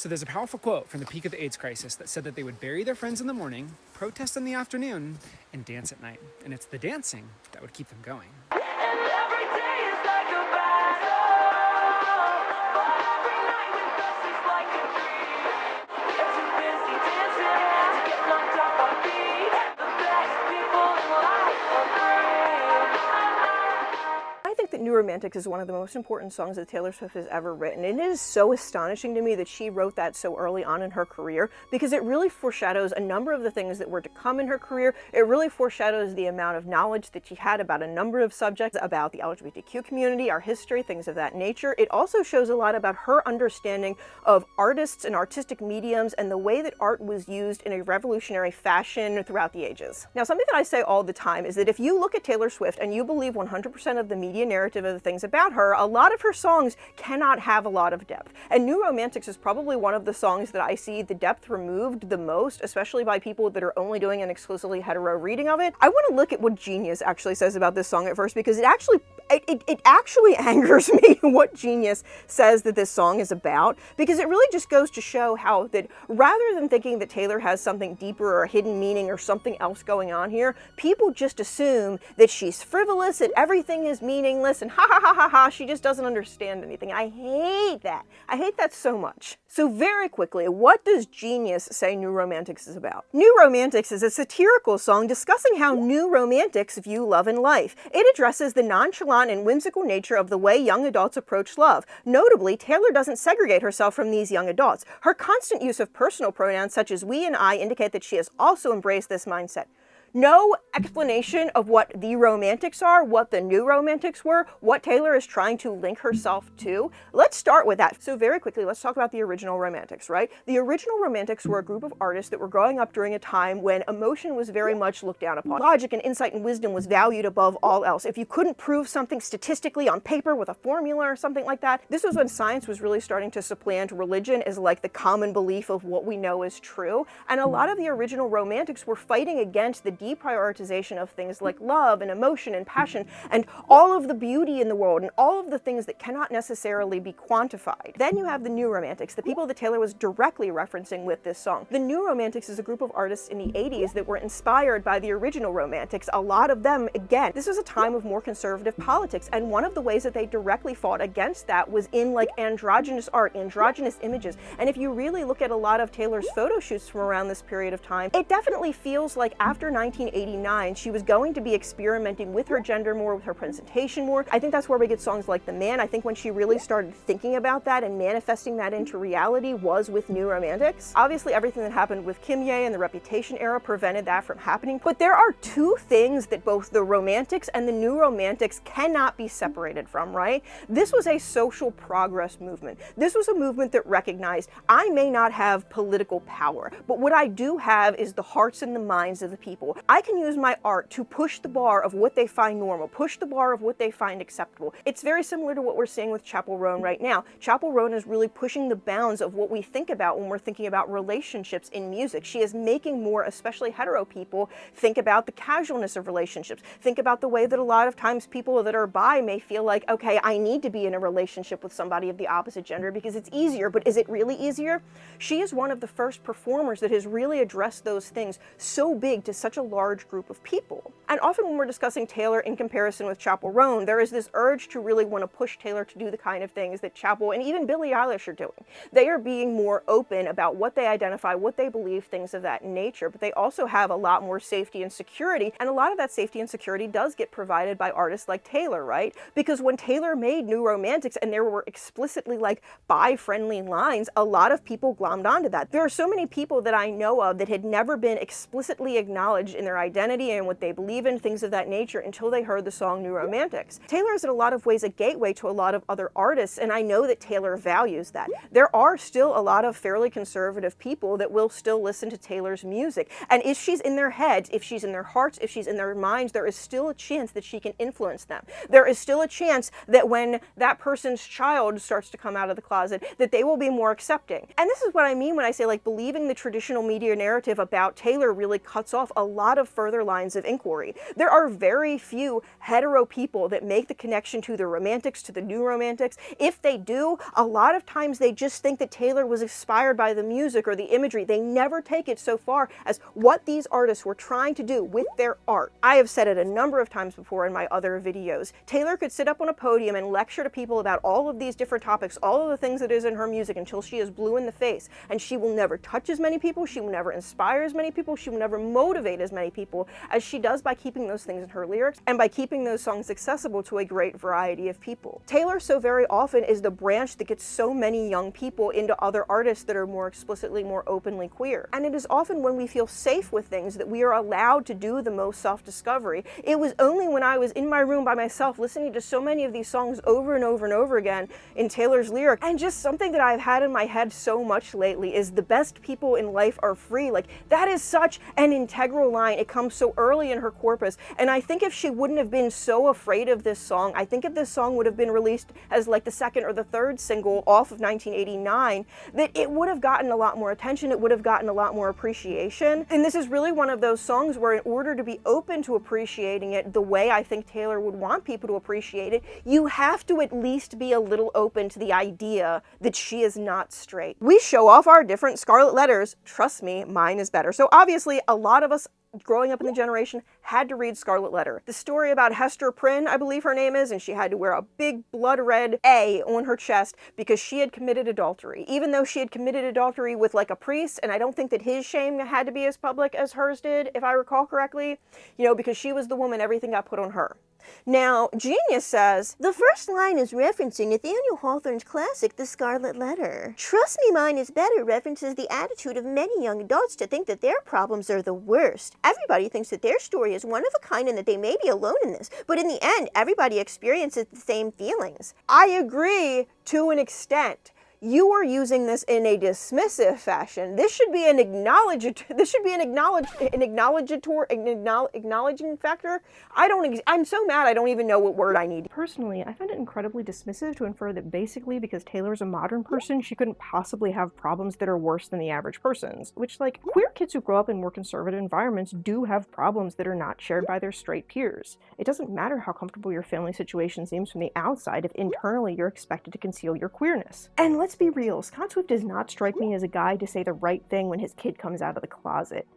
So there's a powerful quote from the peak of the AIDS crisis that said that they would bury their friends in the morning, protest in the afternoon, and dance at night. And it's the dancing that would keep them going. New Romantics is one of the most important songs that Taylor Swift has ever written. And it is so astonishing to me that she wrote that so early on in her career, because it really foreshadows a number of the things that were to come in her career. It really foreshadows the amount of knowledge that she had about a number of subjects, about the LGBTQ community, our history, things of that nature. It also shows a lot about her understanding of artists and artistic mediums and the way that art was used in a revolutionary fashion throughout the ages. Now, something that I say all the time is that if you look at Taylor Swift and you believe 100% of the media narrative of the things about her, a lot of her songs cannot have a lot of depth. And New Romantics is probably one of the songs that I see the depth removed the most, especially by people that are only doing an exclusively hetero reading of it. I want to look at what Genius actually says about this song at first, because it actually angers me what Genius says that this song is about, because it really just goes to show how that rather than thinking that Taylor has something deeper or a hidden meaning or something else going on here, people just assume that she's frivolous and everything is meaningless and ha ha ha ha ha, she just doesn't understand anything. I hate that. I hate that so much. So very quickly, what does Genius say New Romantics is about? New Romantics is a satirical song discussing how new romantics view love and life. It addresses the nonchalant and whimsical nature of the way young adults approach love. Notably, Taylor doesn't segregate herself from these young adults. Her constant use of personal pronouns such as we and I indicate that she has also embraced this mindset. No explanation of what the Romantics are, what the New Romantics were, what Taylor is trying to link herself to. Let's start with that. So very quickly, let's talk about the original Romantics, right? The original Romantics were a group of artists that were growing up during a time when emotion was very much looked down upon. Logic and insight and wisdom was valued above all else. If you couldn't prove something statistically on paper with a formula or something like that, this was when science was really starting to supplant religion as like the common belief of what we know is true. And a lot of the original Romantics were fighting against the deprioritization of things like love and emotion and passion and all of the beauty in the world and all of the things that cannot necessarily be quantified. Then you have the New Romantics, the people that Taylor was directly referencing with this song. The New Romantics is a group of artists in the 80s that were inspired by the original Romantics. A lot of them, again, this was a time of more conservative politics, and one of the ways that they directly fought against that was in like androgynous art, androgynous images. And if you really look at a lot of Taylor's photo shoots from around this period of time, it definitely feels like after 1989, she was going to be experimenting with her gender more, with her presentation more. I think that's where we get songs like The Man. I think when she really started thinking about that and manifesting that into reality was with New Romantics. Obviously, everything that happened with Kim Ye and the Reputation era prevented that from happening. But there are two things that both the Romantics and the New Romantics cannot be separated from, right? This was a social progress movement. This was a movement that recognized I may not have political power, but what I do have is the hearts and the minds of the people. I can use my art to push the bar of what they find normal, push the bar of what they find acceptable. It's very similar to what we're seeing with Chappell Roan right now. Chappell Roan is really pushing the bounds of what we think about when we're thinking about relationships in music. She is making more, especially hetero people, think about the casualness of relationships. Think about the way that a lot of times people that are bi may feel like, okay, I need to be in a relationship with somebody of the opposite gender because it's easier, but is it really easier? She is one of the first performers that has really addressed those things so big to such a large group of people. And often when we're discussing Taylor in comparison with Chappell Roan, there is this urge to really want to push Taylor to do the kind of things that Chappell and even Billie Eilish are doing. They are being more open about what they identify, what they believe, things of that nature, but they also have a lot more safety and security, and a lot of that safety and security does get provided by artists like Taylor, right? Because when Taylor made New Romantics and there were explicitly like bi-friendly lines, a lot of people glommed onto that. There are so many people that I know of that had never been explicitly acknowledged in their identity and what they believe in, things of that nature, until they heard the song New Romantics. Taylor is in a lot of ways a gateway to a lot of other artists, and I know that Taylor values that. There are still a lot of fairly conservative people that will still listen to Taylor's music, and if she's in their heads, if she's in their hearts, if she's in their minds, there is still a chance that she can influence them. There is still a chance that when that person's child starts to come out of the closet, that they will be more accepting. And this is what I mean when I say like believing the traditional media narrative about Taylor really cuts off a lot lot of further lines of inquiry. There are very few hetero people that make the connection to the romantics, to the new romantics. If they do, a lot of times they just think that Taylor was inspired by the music or the imagery. They never take it so far as what these artists were trying to do with their art. I have said it a number of times before in my other videos. Taylor could sit up on a podium and lecture to people about all of these different topics, all of the things that is in her music until she is blue in the face, and she will never touch as many people, she will never inspire as many people, she will never motivate as many people as she does by keeping those things in her lyrics and by keeping those songs accessible to a great variety of people. Taylor so very often is the branch that gets so many young people into other artists that are more explicitly, more openly queer. And it is often when we feel safe with things that we are allowed to do the most self-discovery. It was only when I was in my room by myself listening to so many of these songs over and over and over again in Taylor's lyric, and just something that I've had in my head so much lately is the best people in life are free. Like, that is such an integral line. It comes so early in her corpus, and I think if she wouldn't have been so afraid of this song, I think if this song would have been released as like the second or the third single off of 1989, that it would have gotten a lot more attention, it would have gotten a lot more appreciation. And this is really one of those songs where in order to be open to appreciating it the way I think Taylor would want people to appreciate it, you have to at least be a little open to the idea that she is not straight. We show off our different scarlet letters. Trust me, mine is better. So obviously a lot of us growing up in the generation had to read Scarlet Letter. The story about Hester Prynne, I believe her name is, and she had to wear a big blood red A on her chest because she had committed adultery. Even though she had committed adultery with like a priest, and I don't think that his shame had to be as public as hers did, if I recall correctly, you know, because she was the woman, everything got put on her. Now, Genius says, the first line is referencing Nathaniel Hawthorne's classic, The Scarlet Letter. Trust Me, Mine is Better references the attitude of many young adults to think that their problems are the worst. Everybody thinks that their story is one of a kind and that they may be alone in this, but in the end, everybody experiences the same feelings. I agree to an extent. You are using this in a dismissive fashion. This should be an acknowledging factor. I'm so mad I don't even know what word I need. Personally, I find it incredibly dismissive to infer that basically because Taylor's a modern person, she couldn't possibly have problems that are worse than the average person's. Which, like, queer kids who grow up in more conservative environments do have problems that are not shared by their straight peers. It doesn't matter how comfortable your family situation seems from the outside if internally you're expected to conceal your queerness. And let's be real, Scott Swift does not strike me as a guy to say the right thing when his kid comes out of the closet.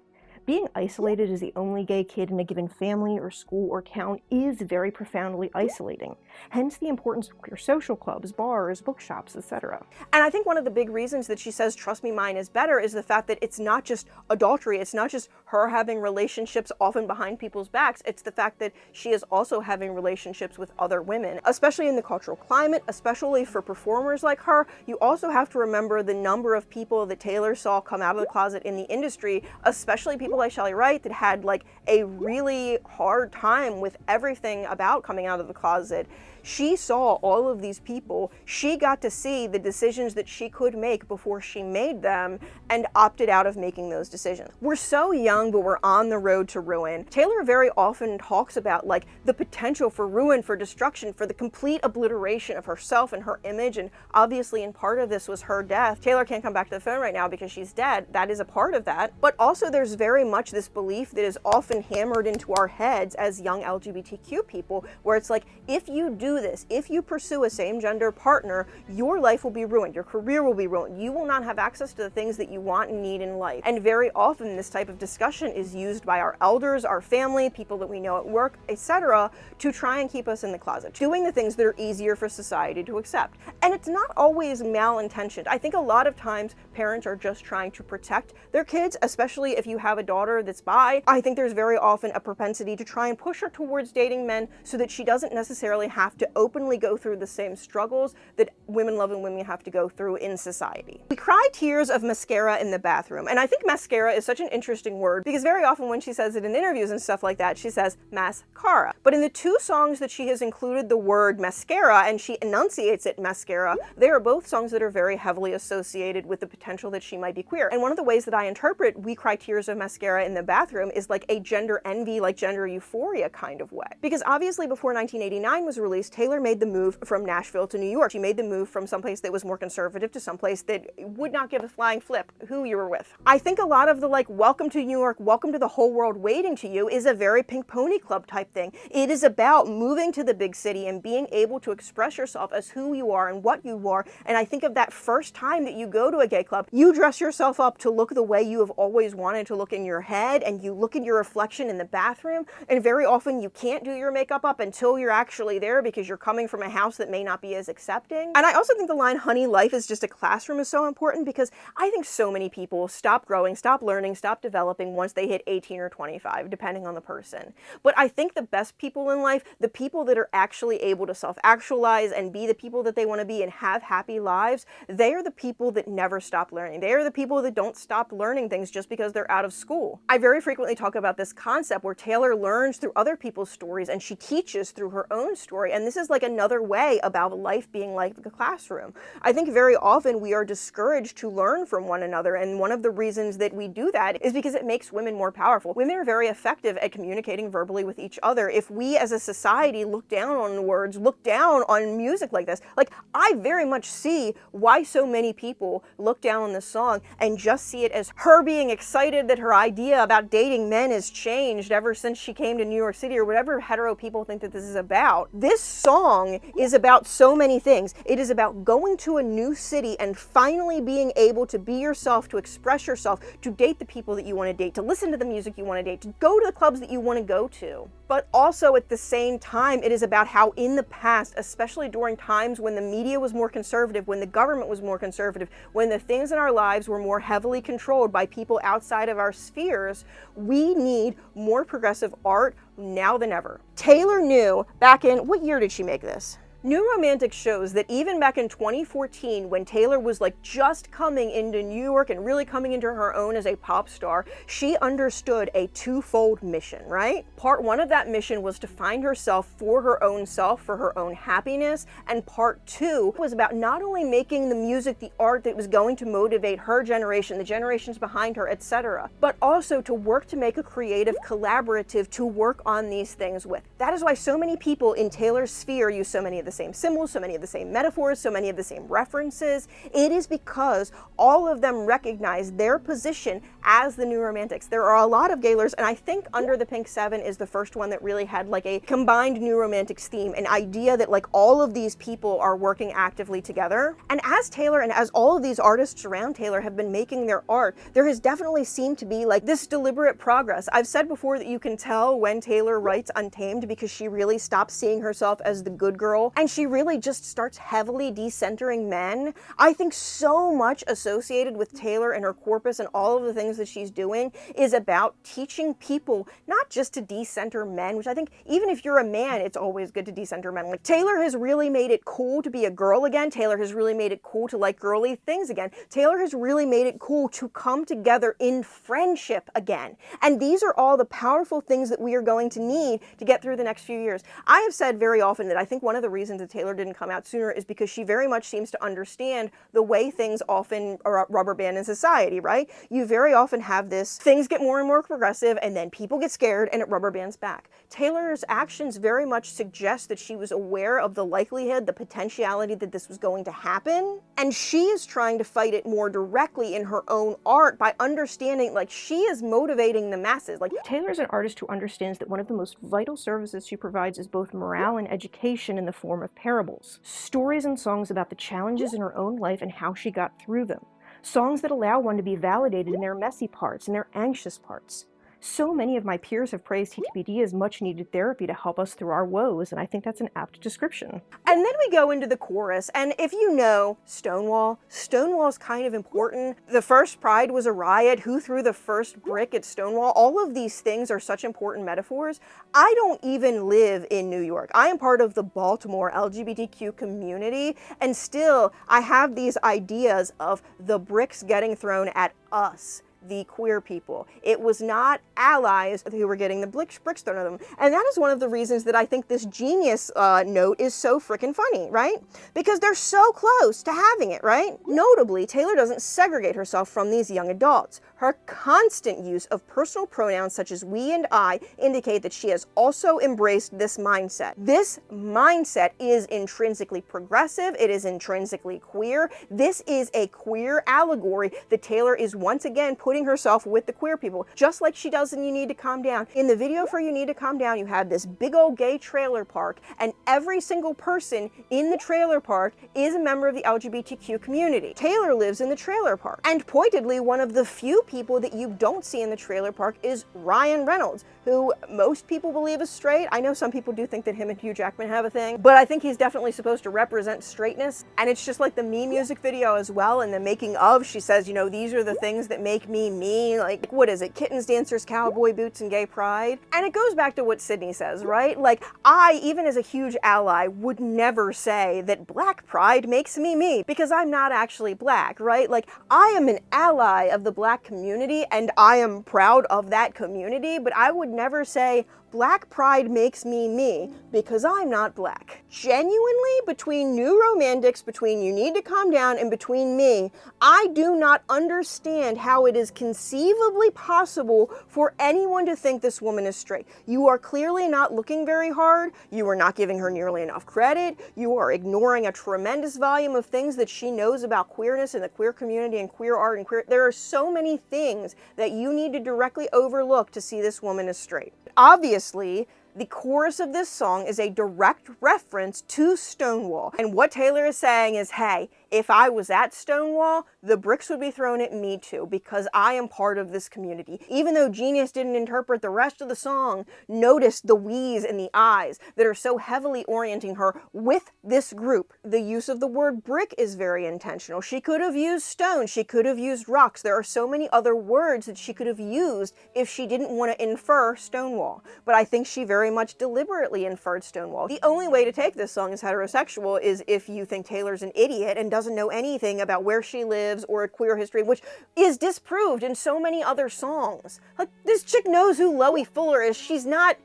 Being isolated as the only gay kid in a given family or school or town is very profoundly isolating. Hence the importance of queer social clubs, bars, bookshops, etc. And I think one of the big reasons that she says, trust me, mine is better, is the fact that it's not just adultery, it's not just her having relationships often behind people's backs, it's the fact that she is also having relationships with other women. Especially in the cultural climate, especially for performers like her, you also have to remember the number of people that Taylor saw come out of the closet in the industry, especially people like Shelley Wright that had like a really hard time with everything about coming out of the closet. She saw all of these people. She got to see the decisions that she could make before she made them and opted out of making those decisions. We're so young, but we're on the road to ruin. Taylor very often talks about like the potential for ruin, for destruction, for the complete obliteration of herself and her image, and obviously in part of this was her death. Taylor can't come back to the phone right now because she's dead. That is a part of that. But also there's very much this belief that is often hammered into our heads as young LGBTQ people, where it's like, if you do this, if you pursue a same-gender partner, your life will be ruined, your career will be ruined, you will not have access to the things that you want and need in life. And very often this type of discussion is used by our elders, our family, people that we know at work, etc., to try and keep us in the closet, doing the things that are easier for society to accept. And it's not always malintentioned. I think a lot of times parents are just trying to protect their kids, especially if you have a daughter that's bi. I think there's very often a propensity to try and push her towards dating men so that she doesn't necessarily have to openly go through the same struggles that women-loving women have to go through in society. We cry tears of mascara in the bathroom, and I think mascara is such an interesting word because very often when she says it in interviews and stuff like that, she says mascara. But in the two songs that she has included the word mascara, and she enunciates it mascara, they are both songs that are very heavily associated with the potential potential that she might be queer. And one of the ways that I interpret "We Cry Tears of Mascara in the Bathroom" is like a gender envy, like gender euphoria kind of way. Because obviously before 1989 was released, Taylor made the move from Nashville to New York. She made the move from someplace that was more conservative to someplace that would not give a flying flip who you were with. I think a lot of the like, welcome to New York, welcome to the whole world waiting to you is a very Pink Pony Club type thing. It is about moving to the big city and being able to express yourself as who you are and what you are. And I think of that first time that you go to a gay club, you dress yourself up to look the way you have always wanted to look in your head, and you look at your reflection in the bathroom, and very often you can't do your makeup up until you're actually there because you're coming from a house that may not be as accepting. And I also think the line "honey, life is just a classroom" is so important because I think so many people stop growing, stop learning, stop developing once they hit 18 or 25, depending on the person. But I think the best people in life, the people that are actually able to self-actualize and be the people that they want to be and have happy lives, they are the people that never stop learning. They are the people that don't stop learning things just because they're out of school. I very frequently talk about this concept where Taylor learns through other people's stories and she teaches through her own story. And this is like another way about life being like the classroom. I think very often we are discouraged to learn from one another. And one of the reasons that we do that is because it makes women more powerful. Women are very effective at communicating verbally with each other. If we as a society look down on words, look down on music like this, like I very much see why so many people look down on this song and just see it as her being excited that her idea about dating men has changed ever since she came to New York City, or whatever hetero people think that this is about. This song is about so many things. It is about going to a new city and finally being able to be yourself, to express yourself, to date the people that you want to date, to listen to the music you want to date, to go to the clubs that you want to go to. But also at the same time, it is about how in the past, especially during times when the media was more conservative, when the government was more conservative, when the things in our lives were more heavily controlled by people outside of our spheres, we need more progressive art now than ever. Taylor knew back in, what year did she make this? New Romantic shows that even back in 2014, when Taylor was like just coming into New York and really coming into her own as a pop star, she understood a twofold mission, right? Part one of that mission was to find herself for her own self, for her own happiness, and part two was about not only making the music, the art that was going to motivate her generation, the generations behind her, etc., but also to work to make a creative collaborative to work on these things with. That is why so many people in Taylor's sphere use so many of the same symbols, so many of the same metaphors, so many of the same references. It is because all of them recognize their position as the New Romantics. There are a lot of Gaylors, and I think Under the Pink 7 is the first one that really had like a combined New Romantics theme, an idea that like all of these people are working actively together. And as Taylor and as all of these artists around Taylor have been making their art, there has definitely seemed to be like this deliberate progress. I've said before that you can tell when Taylor writes Untamed because she really stops seeing herself as the good girl and she really just starts heavily decentering men. I think so much associated with Taylor and her corpus and all of the things that she's doing is about teaching people not just to decenter men, which I think even if you're a man, it's always good to decenter men. Like Taylor has really made it cool to be a girl again. Taylor has really made it cool to like girly things again. Taylor has really made it cool to come together in friendship again. And these are all the powerful things that we are going to need to get through the next few years. I have said very often that I think one of the reasons that Taylor didn't come out sooner is because she very much seems to understand the way things often are rubber band in society, right? You very often have this, things get more and more progressive and then people get scared and it rubber bands back. Taylor's actions very much suggest that she was aware of the likelihood, the potentiality that this was going to happen, and she is trying to fight it more directly in her own art by understanding like she is motivating the masses. Like Taylor's an artist who understands that one of the most vital services she provides is both morale and education in the form of parables. Stories and songs about the challenges in her own life and how she got through them. Songs that allow one to be validated in their messy parts and their anxious parts. So many of my peers have praised TTPD as much needed therapy to help us through our woes, and I think that's an apt description. And then we go into the chorus, and if you know Stonewall, Stonewall's kind of important. The first Pride was a riot. Who threw the first brick at Stonewall? All of these things are such important metaphors. I don't even live in New York. I am part of the Baltimore LGBTQ community, and still I have these ideas of the bricks getting thrown at us. the queer people. It was not allies who were getting the bricks thrown at them. And that is one of the reasons that I think this genius note is so freaking funny, right? Because they're so close to having it, right? Notably, Taylor doesn't segregate herself from these young adults. Her constant use of personal pronouns such as we and I indicate that she has also embraced this mindset. This mindset is intrinsically progressive. It is intrinsically queer. This is a queer allegory that Taylor is once again putting herself with the queer people, just like she does in You Need to Calm Down. In the video for You Need to Calm Down, you have this big old gay trailer park, and every single person in the trailer park is a member of the LGBTQ community. Taylor lives in the trailer park, and pointedly, one of the few people that you don't see in the trailer park is Ryan Reynolds, who most people believe is straight. I know some people do think that him and Hugh Jackman have a thing, but I think he's definitely supposed to represent straightness. And it's just like the Me music video as well. In the making of, she says, you know, these are the things that make me me. Like, what is it? Kittens, dancers, cowboy boots, and gay pride. And it goes back to what Sydney says, right? Like, I, even as a huge ally, would never say that black pride makes me me, because I'm not actually black, right? Like, I am an ally of the black community, and I am proud of that community, but I would never say black pride makes me me, because I'm not black. Genuinely, between New Romantics, between You Need to Calm Down, and between me, I do not understand how it is conceivably possible for anyone to think this woman is straight. You are clearly not looking very hard. You are not giving her nearly enough credit. You are ignoring a tremendous volume of things that she knows about queerness and the queer community and queer art and queer. There are so many things that you need to directly overlook to see this woman as straight. Obviously, the chorus of this song is a direct reference to Stonewall. And what Taylor is saying is, hey, if I was at Stonewall, the bricks would be thrown at me too, because I am part of this community. Even though Genius didn't interpret the rest of the song, notice the we's and the I's that are so heavily orienting her with this group. The use of the word brick is very intentional. She could have used stone. She could have used rocks. There are so many other words that she could have used if she didn't want to infer Stonewall. But I think she very much deliberately inferred Stonewall. The only way to take this song as heterosexual is if you think Taylor's an idiot and doesn't know anything about where she lives or a queer history, which is disproved in so many other songs. Like, this chick knows who Loie Fuller is. She's not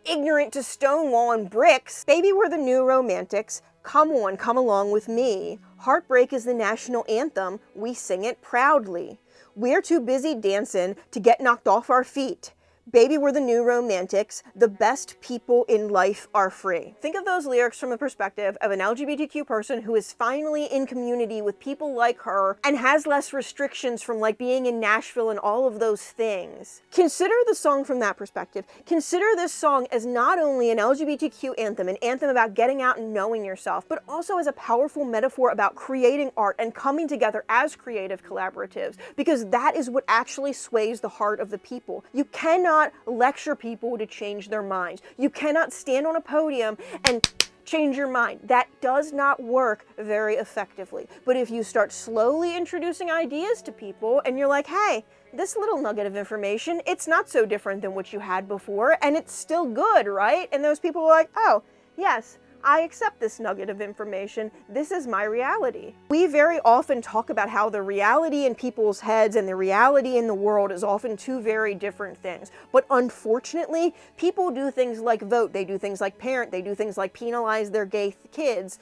ignorant to Stonewall and bricks. Baby, we're the New Romantics. Come on, come along with me. Heartbreak is the national anthem. We sing it proudly. We're too busy dancing to get knocked off our feet. Baby, we're the New Romantics. The best people in life are free. Think of those lyrics from the perspective of an LGBTQ person who is finally in community with people like her and has less restrictions from like being in Nashville and all of those things. Consider the song from that perspective. Consider this song as not only an LGBTQ anthem, an anthem about getting out and knowing yourself, but also as a powerful metaphor about creating art and coming together as creative collaboratives, because that is what actually sways the heart of the people. You cannot lecture people to change their minds. You cannot stand on a podium and change your mind. That does not work very effectively. But if you start slowly introducing ideas to people and you're like, hey, this little nugget of information, it's not so different than what you had before, and it's still good, right? And those people are like, oh, yes, I accept this nugget of information. This is my reality. We very often talk about how the reality in people's heads and the reality in the world is often two very different things. But unfortunately, people do things like vote, they do things like parent, they do things like penalize their gay kids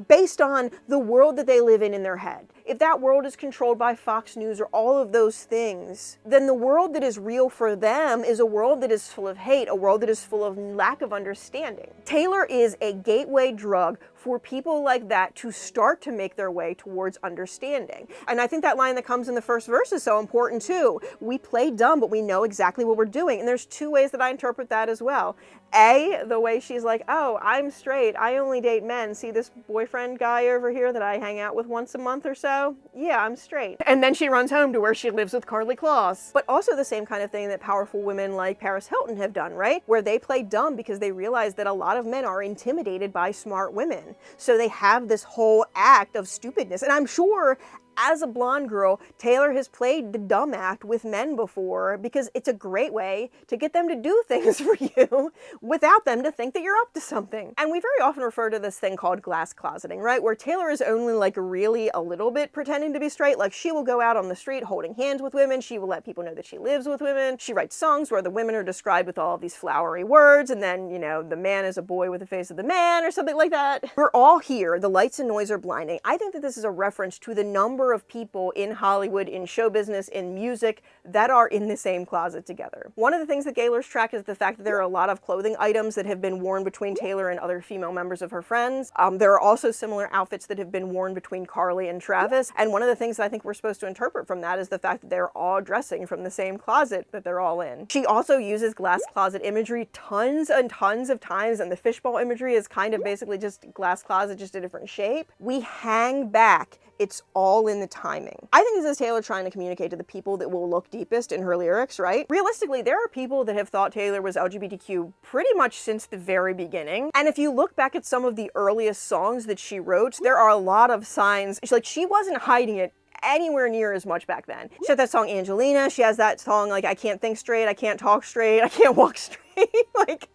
based on the world that they live in their head. If that world is controlled by Fox News or all of those things, then the world that is real for them is a world that is full of hate, a world that is full of lack of understanding. Taylor is a gateway drug for people like that to start to make their way towards understanding. And I think that line that comes in the first verse is so important too. We play dumb, but we know exactly what we're doing. And there's two ways that I interpret that as well. A, the way she's like, oh, I'm straight, I only date men. See this boyfriend guy over here that I hang out with once a month or so? Yeah, I'm straight. And then she runs home to where she lives with Carly Claus. But also the same kind of thing that powerful women like Paris Hilton have done, right? Where they play dumb because they realize that a lot of men are intimidated by smart women. So they have this whole act of stupidness. And I'm sure as a blonde girl, Taylor has played the dumb act with men before because it's a great way to get them to do things for you without them to think that you're up to something. And we very often refer to this thing called glass closeting, right? Where Taylor is only like really a little bit pretending to be straight. Like she will go out on the street holding hands with women. She will let people know that she lives with women. She writes songs where the women are described with all of these flowery words, and then, you know, the man is a boy with the face of the man or something like that. We're all here. The lights and noise are blinding. I think that this is a reference to the number of people in Hollywood, in show business, in music, that are in the same closet together. One of the things that Gaylor's track is the fact that there are a lot of clothing items that have been worn between Taylor and other female members of her friends. There are also similar outfits that have been worn between Carly and Travis, and one of the things that I think we're supposed to interpret from that is the fact that they're all dressing from the same closet that they're all in. She also uses glass closet imagery tons and tons of times, and the fishbowl imagery is kind of basically just glass closet, just a different shape. We hang back. It's all in the timing. I think this is Taylor trying to communicate to the people that will look deepest in her lyrics, right? Realistically, there are people that have thought Taylor was LGBTQ pretty much since the very beginning. And if you look back at some of the earliest songs that she wrote, there are a lot of signs. She wasn't hiding it anywhere near as much back then. She had that song Angelina. She has that song like I can't think straight, I can't talk straight, I can't walk straight. Like,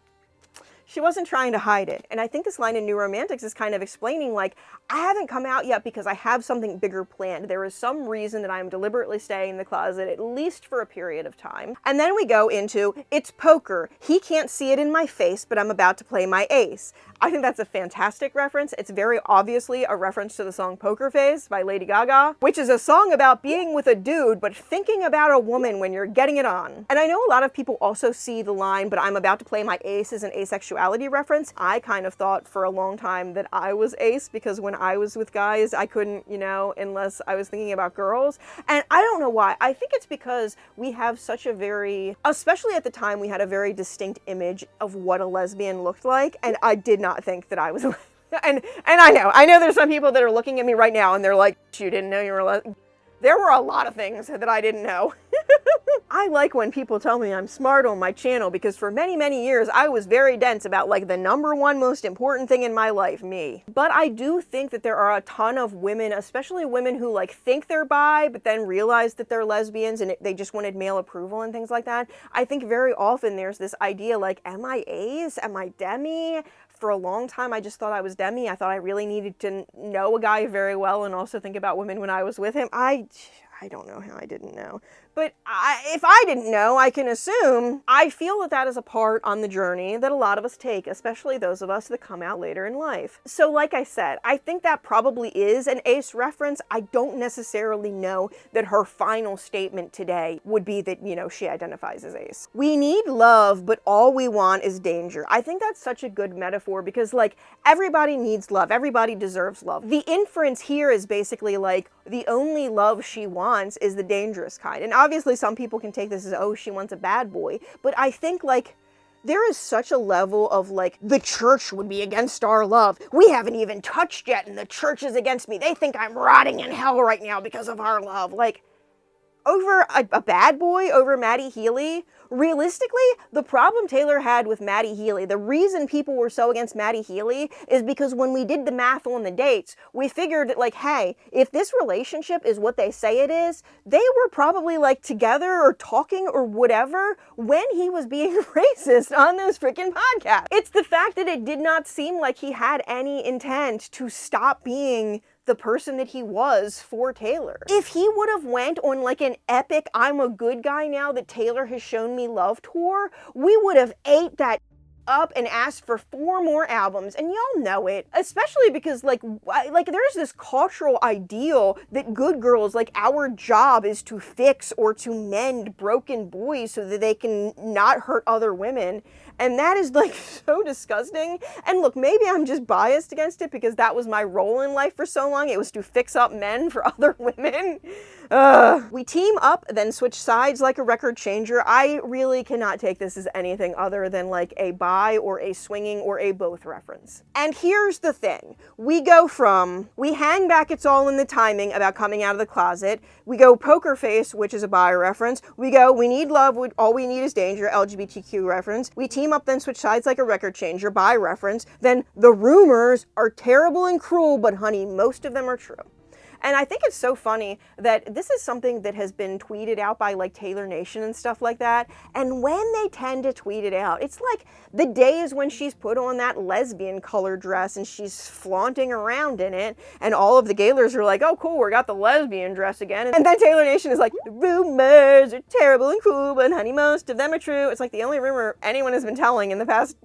she wasn't trying to hide it. And I think this line in New Romantics is kind of explaining, like, I haven't come out yet because I have something bigger planned. There is some reason that I'm deliberately staying in the closet, at least for a period of time. And then we go into, it's poker. He can't see it in my face, but I'm about to play my ace. I think that's a fantastic reference. It's very obviously a reference to the song Poker Face by Lady Gaga, which is a song about being with a dude, but thinking about a woman when you're getting it on. And I know a lot of people also see the line, but I'm about to play my ace as an asexuality reference. I kind of thought for a long time that I was ace because when I was with guys, I couldn't, you know, unless I was thinking about girls. And I don't know why. I think it's because we have such a very, especially at the time, we had a very distinct image of what a lesbian looked like, and I did not think that I was and I know there's some people that are looking at me right now and they're like, you didn't know you were a lesbian. There were a lot of things that I didn't know. I like when people tell me I'm smart on my channel because for many, many years I was very dense about like the number one most important thing in my life, me. But I do think that there are a ton of women, especially women who like think they're bi but then realize that they're lesbians and they just wanted male approval and things like that. I think very often there's this idea like, am I ace? Am I demi? For a long time, I just thought I was demi. I thought I really needed to know a guy very well and also think about women when I was with him. I don't know how I didn't know. But if I didn't know, I can assume. I feel that that is a part on the journey that a lot of us take, especially those of us that come out later in life. So like I said, I think that probably is an ace reference. I don't necessarily know that her final statement today would be that, you know, she identifies as ace. We need love, but all we want is danger. I think that's such a good metaphor because, like, everybody needs love. Everybody deserves love. The inference here is basically like, the only love she wants is the dangerous kind. And obviously some people can take this as, oh, she wants a bad boy. But I think, like, there is such a level of, like, the church would be against our love. We haven't even touched yet and the church is against me. They think I'm rotting in hell right now because of our love. Like, over a bad boy, over Maddie Healy. Realistically, the problem Taylor had with Maddie Healy, the reason people were so against Maddie Healy is because when we did the math on the dates, we figured that, like, hey, if this relationship is what they say it is, they were probably, like, together or talking or whatever when he was being racist on this freaking podcast. It's the fact that it did not seem like he had any intent to stop being the person that he was for Taylor. If he would have went on like an epic I'm a good guy now that Taylor has shown me love tour, we would have ate that up and asked for 4 more albums, and y'all know it. Especially because like there's this cultural ideal that good girls, like, our job is to fix or to mend broken boys so that they can not hurt other women. And that is, like, so disgusting. And look, maybe I'm just biased against it because that was my role in life for so long. It was to fix up men for other women. We team up, then switch sides like a record changer. I really cannot take this as anything other than like a bi or a swinging or a both reference. And here's the thing. We go from, we hang back, it's all in the timing about coming out of the closet. We go Poker Face, which is a bi reference. We go, we need love, all we need is danger, LGBTQ reference. We team up, then switch sides like a record changer, bi reference. Then the rumors are terrible and cruel, but honey, most of them are true. And I think it's so funny that this is something that has been tweeted out by like Taylor Nation and stuff like that. And when they tend to tweet it out, it's like the days when she's put on that lesbian color dress and she's flaunting around in it, and all of the Gaylors are like, oh cool, we got the lesbian dress again. And then Taylor Nation is like, the rumors are terrible and cruel, but honey, most of them are true. It's like the only rumor anyone has been telling in the past,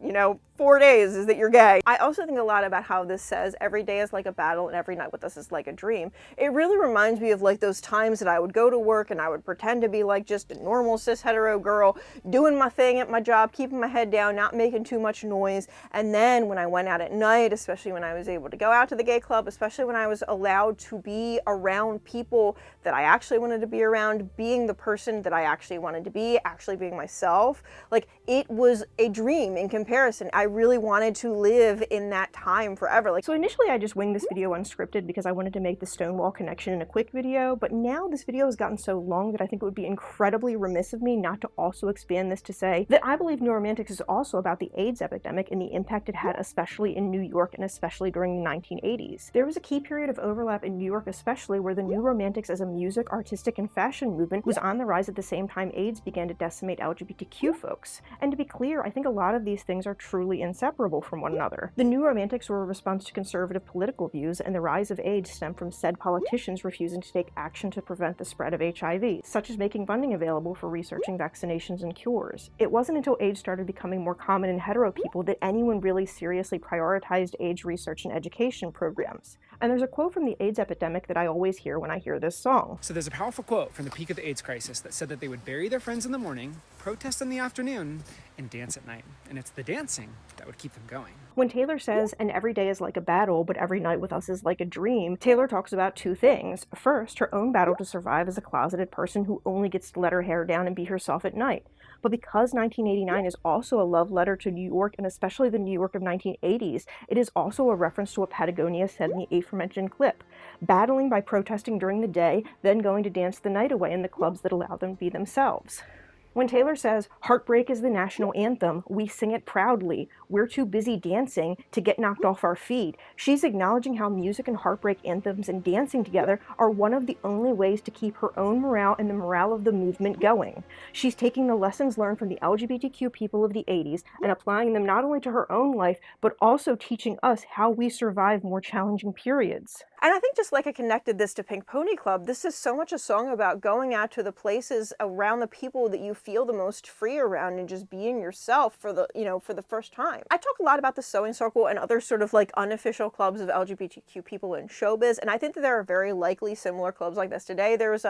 4 days is that you're gay. I also think a lot about how this says every day is like a battle and every night with us is like a dream. It really reminds me of like those times that I would go to work and I would pretend to be like just a normal cis hetero girl, doing my thing at my job, keeping my head down, not making too much noise. And then when I went out at night, especially when I was able to go out to the gay club, especially when I was allowed to be around people that I actually wanted to be around, being the person that I actually wanted to be, actually being myself, like it was a dream in comparison. I really wanted to live in that time forever. So initially I just winged this video unscripted because I wanted to make the Stonewall connection in a quick video, but now this video has gotten so long that I think it would be incredibly remiss of me not to also expand this to say that I believe New Romantics is also about the AIDS epidemic and the impact it had, especially in New York and especially during the 1980s. There was a key period of overlap in New York especially where the New Romantics as a music, artistic, and fashion movement was on the rise at the same time AIDS began to decimate LGBTQ folks. And to be clear, I think a lot of these things are truly inseparable from one another. The New Romantics were a response to conservative political views, and the rise of AIDS stemmed from said politicians refusing to take action to prevent the spread of HIV, such as making funding available for researching vaccinations and cures. It wasn't until AIDS started becoming more common in hetero people that anyone really seriously prioritized AIDS research and education programs. And there's a quote from the AIDS epidemic that I always hear when I hear this song. So there's a powerful quote from the peak of the AIDS crisis that said that they would bury their friends in the morning, protest in the afternoon, and dance at night. And it's the dancing that would keep them going. When Taylor says, and every day is like a battle, but every night with us is like a dream, Taylor talks about two things. First, her own battle to survive as a closeted person who only gets to let her hair down and be herself at night. But because 1989 is also a love letter to New York, and especially the New York of 1980s, it is also a reference to what Patagonia said in the aforementioned clip. Battling by protesting during the day, then going to dance the night away in the clubs that allow them to be themselves. When Taylor says, heartbreak is the national anthem, we sing it proudly, we're too busy dancing to get knocked off our feet, she's acknowledging how music and heartbreak anthems and dancing together are one of the only ways to keep her own morale and the morale of the movement going. She's taking the lessons learned from the LGBTQ people of the 80s and applying them not only to her own life, but also teaching us how we survive more challenging periods. And I think just like I connected this to Pink Pony Club, this is so much a song about going out to the places around the people that you feel the most free around and just being yourself for the, for the first time. I talk a lot about the Sewing Circle and other sort of like unofficial clubs of LGBTQ people in showbiz, and I think that there are very likely similar clubs like this today. There's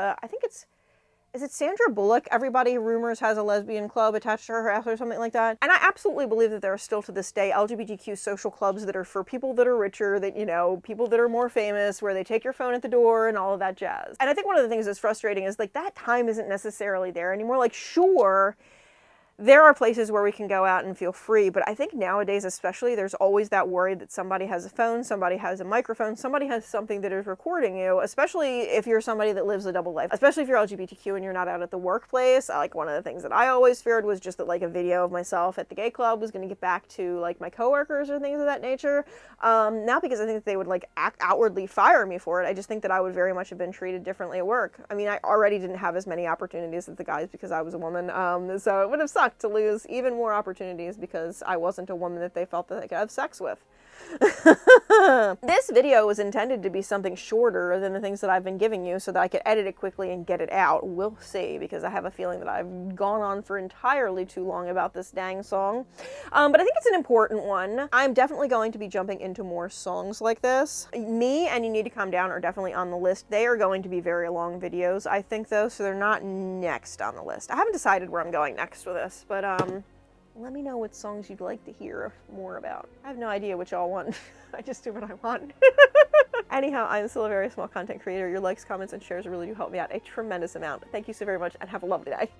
is it Sandra Bullock? Everybody rumors has a lesbian club attached to her house or something like that. And I absolutely believe that there are still to this day LGBTQ social clubs that are for people that are richer, that, people that are more famous, where they take your phone at the door and all of that jazz. And I think one of the things that's frustrating is like that time isn't necessarily there anymore. Like, sure, there are places where we can go out and feel free, but I think nowadays especially there's always that worry that somebody has a phone, somebody has a microphone, somebody has something that is recording you, especially if you're somebody that lives a double life, especially if you're LGBTQ and you're not out at the workplace. Like, one of the things that I always feared was just that like a video of myself at the gay club was going to get back to like my coworkers or things of that nature. Not because I think that they would like outwardly fire me for it. I just think that I would very much have been treated differently at work. I mean, I already didn't have as many opportunities as the guys because I was a woman, so it would have sucked to lose even more opportunities because I wasn't a woman that they felt that they could have sex with. This video was intended to be something shorter than the things that I've been giving you so that I could edit it quickly and get it out. We'll see, because I have a feeling that I've gone on for entirely too long about this dang song. But I think it's an important one. I'm definitely going to be jumping into more songs like this. Me and You Need to Calm Down are definitely on the list. They are going to be very long videos, I think, though, so they're not next on the list. I haven't decided where I'm going next with this, but let me know what songs you'd like to hear more about. I have no idea what y'all want. I just do what I want. Anyhow, I'm still a very small content creator. Your likes, comments, and shares really do help me out a tremendous amount. Thank you so very much, and have a lovely day.